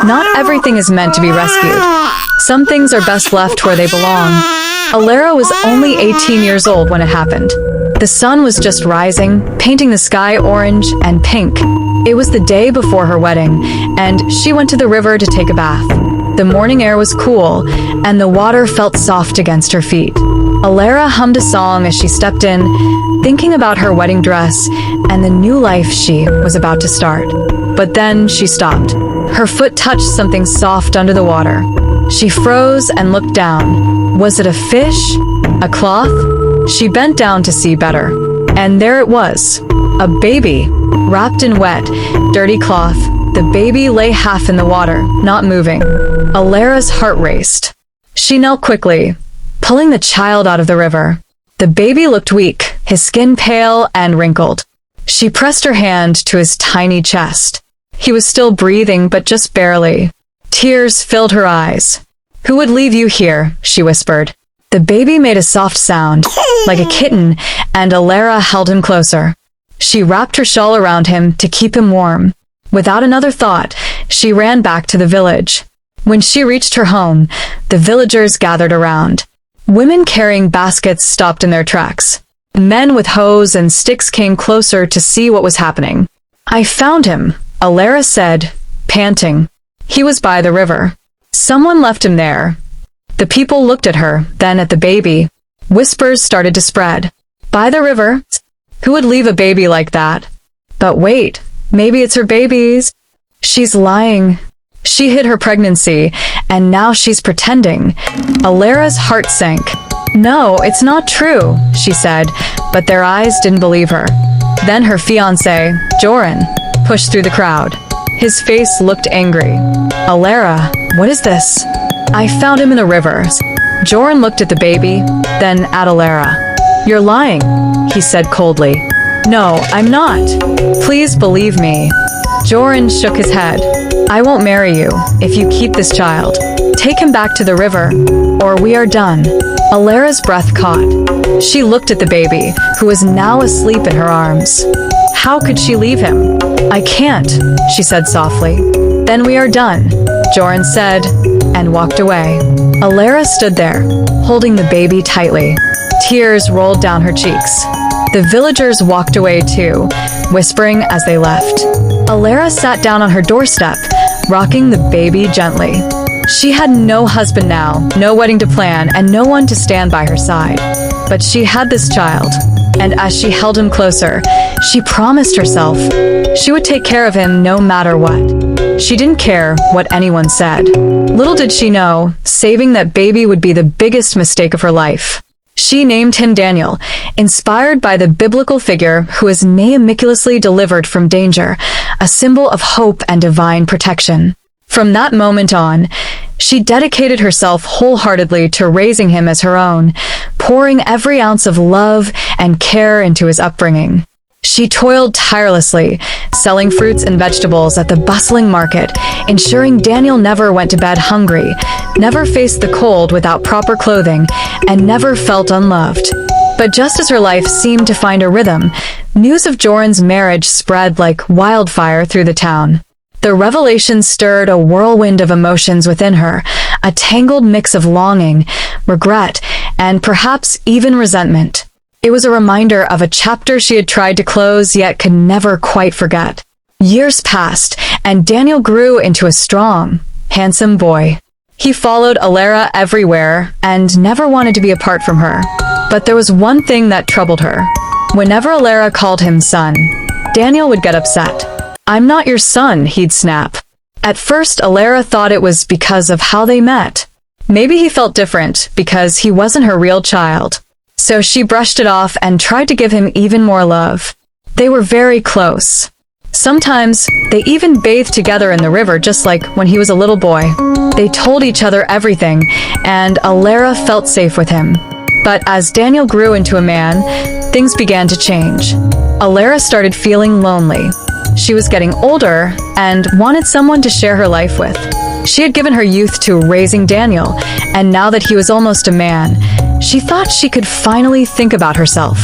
Not everything is meant to be rescued. Some things are best left where they belong. Alara was only 18 years old when it happened. The sun was just rising, painting the sky orange and pink. It was the day before her wedding, and she went to the river to take a bath. The morning air was cool, and the water felt soft against her feet. Alara hummed a song as she stepped in, thinking about her wedding dress and the new life she was about to start. But then she stopped. Her foot touched something soft under the water. She froze and looked down. Was it a fish? A cloth? She bent down to see better. And there it was. A baby, wrapped in wet, dirty cloth. The baby lay half in the water, not moving. Alara's heart raced. She knelt quickly, pulling the child out of the river. The baby looked weak, his skin pale and wrinkled. She pressed her hand to his tiny chest. He was still breathing, but just barely. Tears filled her eyes. "Who would leave you here?" she whispered. The baby made a soft sound, like a kitten, and Alara held him closer. She wrapped her shawl around him to keep him warm. Without another thought, she ran back to the village. When she reached her home, the villagers gathered around. Women carrying baskets stopped in their tracks. Men with hoes and sticks came closer to see what was happening. "I found him," Alara said, panting. "He was by the river. Someone left him there." The people looked at her, then at the baby. Whispers started to spread. "By the river? Who would leave a baby like that? But wait, maybe it's her baby's. She's lying. She hid her pregnancy, and now she's pretending." Alara's heart sank. "No, it's not true," she said, but their eyes didn't believe her. Then her fiancé, Joran, pushed through the crowd. His face looked angry. "Alara, what is this?" "I found him in the river." Joran looked at the baby, then at Alara. "You're lying," he said coldly. "No, I'm not. Please believe me." Joran shook his head. "I won't marry you if you keep this child. Take him back to the river, or we are done." Alara's breath caught. She looked at the baby, who was now asleep in her arms. How could she leave him? "I can't," she said softly. "Then we are done," Joran said, and walked away. Alara stood there, holding the baby tightly. Tears rolled down her cheeks. The villagers walked away too, whispering as they left. Alara sat down on her doorstep, rocking the baby gently. She had no husband now, no wedding to plan, and no one to stand by her side. But she had this child, and as she held him closer, she promised herself she would take care of him no matter what. She didn't care what anyone said. Little did she know, saving that baby would be the biggest mistake of her life. She named him Daniel, inspired by the biblical figure who was miraculously delivered from danger, a symbol of hope and divine protection. From that moment on, she dedicated herself wholeheartedly to raising him as her own, pouring every ounce of love and care into his upbringing. She toiled tirelessly, selling fruits and vegetables at the bustling market, ensuring Daniel never went to bed hungry, never faced the cold without proper clothing, and never felt unloved. But just as her life seemed to find a rhythm, news of Joran's marriage spread like wildfire through the town. The revelation stirred a whirlwind of emotions within her, a tangled mix of longing, regret, and perhaps even resentment. It was a reminder of a chapter she had tried to close yet could never quite forget. Years passed, and Daniel grew into a strong, handsome boy. He followed Alara everywhere and never wanted to be apart from her. But there was one thing that troubled her. Whenever Alara called him son, Daniel would get upset. "I'm not your son," he'd snap. At first, Alara thought it was because of how they met. Maybe he felt different because he wasn't her real child. So she brushed it off and tried to give him even more love. They were very close. Sometimes, they even bathed together in the river just like when he was a little boy. They told each other everything, and Alara felt safe with him. But as Daniel grew into a man, things began to change. Alara started feeling lonely. She was getting older and wanted someone to share her life with. She had given her youth to raising Daniel, and now that he was almost a man, she thought she could finally think about herself.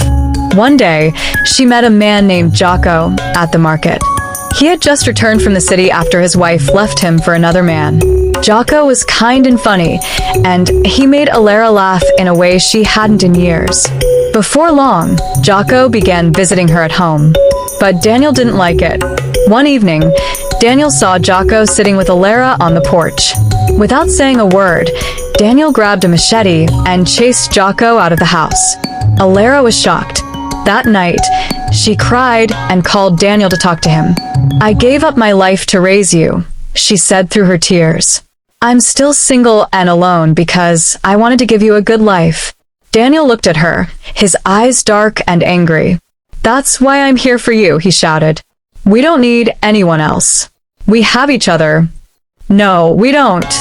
One day, she met a man named Jocko at the market. He had just returned from the city after his wife left him for another man. Jocko was kind and funny, and he made Alara laugh in a way she hadn't in years. Before long, Jocko began visiting her at home. But Daniel didn't like it. One evening, Daniel saw Jocko sitting with Alara on the porch. Without saying a word, Daniel grabbed a machete and chased Jocko out of the house. Alara was shocked. That night, she cried and called Daniel to talk to him. "I gave up my life to raise you," she said through her tears. "I'm still single and alone because I wanted to give you a good life." Daniel looked at her, his eyes dark and angry. "That's why I'm here for you," he shouted. "We don't need anyone else. We have each other." "No, we don't,"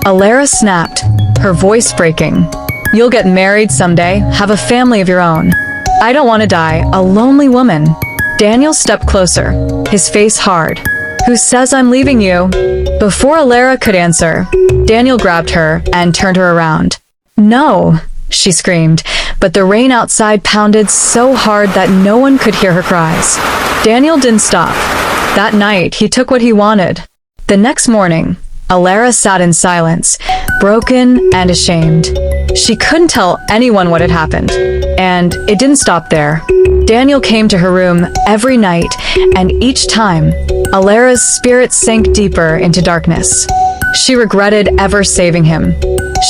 Alara snapped, her voice breaking. "You'll get married someday, have a family of your own. I don't want to die, a lonely woman." Daniel stepped closer, his face hard. "Who says I'm leaving you?" Before Alara could answer, Daniel grabbed her and turned her around. "No," she screamed, but the rain outside pounded so hard that no one could hear her cries. Daniel didn't stop. That night, he took what he wanted. The next morning, Alara sat in silence, broken and ashamed. She couldn't tell anyone what had happened, and it didn't stop there. Daniel came to her room every night, and each time, Alara's spirit sank deeper into darkness. She regretted ever saving him.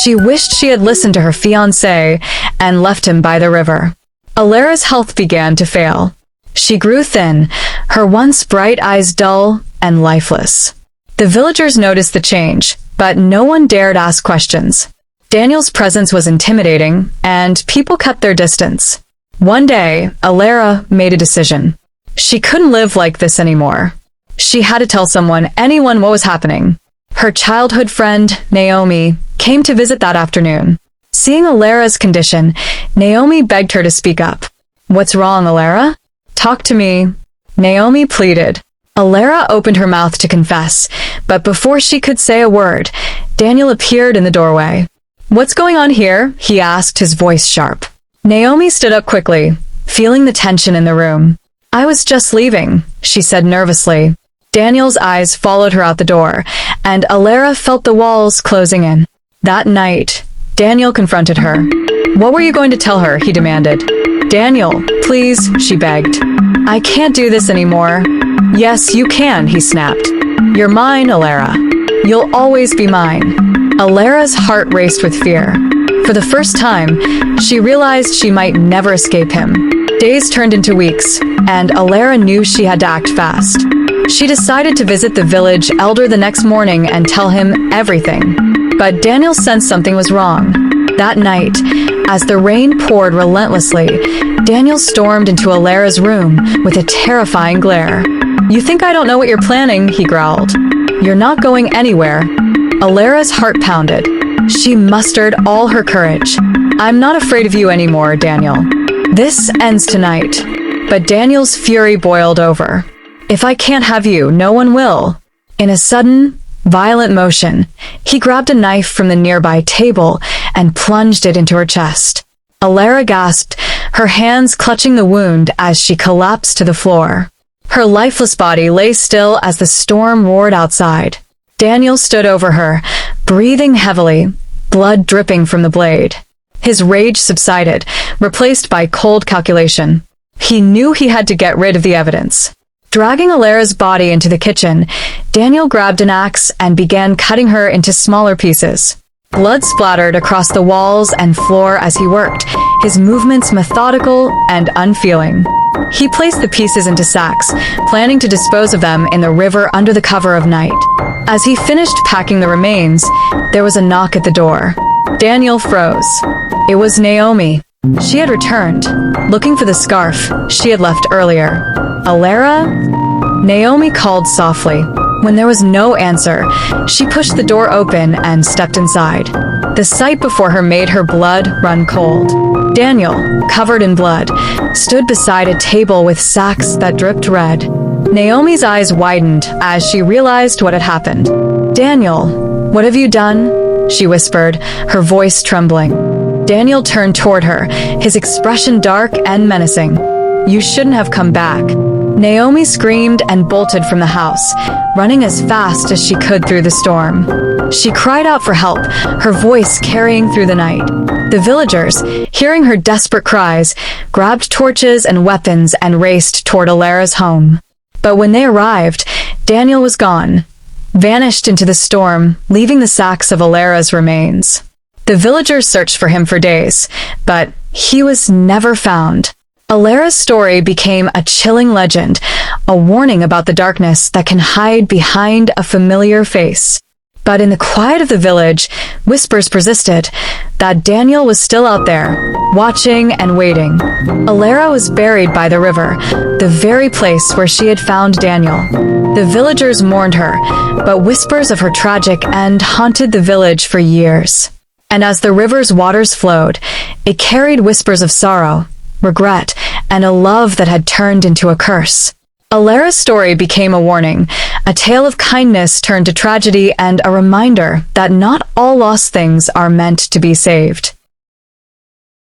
She wished she had listened to her fiancé and left him by the river. Alara's health began to fail. She grew thin, her once bright eyes dull and lifeless. The villagers noticed the change, but no one dared ask questions. Daniel's presence was intimidating, and people kept their distance. One day, Alara made a decision. She couldn't live like this anymore. She had to tell anyone what was happening. Her childhood friend, Naomi, came to visit that afternoon. Seeing Alara's condition, Naomi begged her to speak up. "What's wrong, Alara? Talk to me," Naomi pleaded. Alara opened her mouth to confess, but before she could say a word, Daniel appeared in the doorway. "What's going on here?" he asked, his voice sharp. Naomi stood up quickly, feeling the tension in the room. "I was just leaving," she said nervously. Daniel's eyes followed her out the door, and Alara felt the walls closing in. That night, Daniel confronted her. "What were you going to tell her?" he demanded. "Daniel, please," she begged. "I can't do this anymore." "Yes, you can," he snapped. "You're mine, Alara. You'll always be mine." Alara's heart raced with fear. For the first time, she realized she might never escape him. Days turned into weeks, and Alara knew she had to act fast. She decided to visit the village elder the next morning and tell him everything. But Daniel sensed something was wrong. That night, as the rain poured relentlessly, Daniel stormed into Alara's room with a terrifying glare. "You think I don't know what you're planning?" he growled. "You're not going anywhere." Alara's heart pounded. She mustered all her courage. "I'm not afraid of you anymore, Daniel. This ends tonight." But Daniel's fury boiled over. "If I can't have you, no one will." In a sudden, violent motion, he grabbed a knife from the nearby table and plunged it into her chest. Alara gasped, her hands clutching the wound as she collapsed to the floor. Her lifeless body lay still as the storm roared outside. Daniel stood over her, breathing heavily, blood dripping from the blade. His rage subsided, replaced by cold calculation. He knew he had to get rid of the evidence. Dragging Alara's body into the kitchen, Daniel grabbed an axe and began cutting her into smaller pieces. Blood splattered across the walls and floor as he worked, his movements methodical and unfeeling. He placed the pieces into sacks, planning to dispose of them in the river under the cover of night. As he finished packing the remains, there was a knock at the door. Daniel froze. It was Naomi. She had returned, looking for the scarf she had left earlier. "Alara?" Naomi called softly. When there was no answer, she pushed the door open and stepped inside. The sight before her made her blood run cold. Daniel, covered in blood, stood beside a table with sacks that dripped red. Naomi's eyes widened as she realized what had happened. "Daniel, what have you done?" she whispered, her voice trembling. Daniel turned toward her, his expression dark and menacing. "You shouldn't have come back." Naomi screamed and bolted from the house, running as fast as she could through the storm. She cried out for help, her voice carrying through the night. The villagers, hearing her desperate cries, grabbed torches and weapons and raced toward Alara's home. But when they arrived, Daniel was gone, vanished into the storm, leaving the sacks of Alara's remains. The villagers searched for him for days, but he was never found. Alara's story became a chilling legend, a warning about the darkness that can hide behind a familiar face. But in the quiet of the village, whispers persisted that Daniel was still out there, watching and waiting. Alara was buried by the river, the very place where she had found Daniel. The villagers mourned her, but whispers of her tragic end haunted the village for years. And as the river's waters flowed, it carried whispers of sorrow, regret, and a love that had turned into a curse. Alara's story became a warning, a tale of kindness turned to tragedy and a reminder that not all lost things are meant to be saved.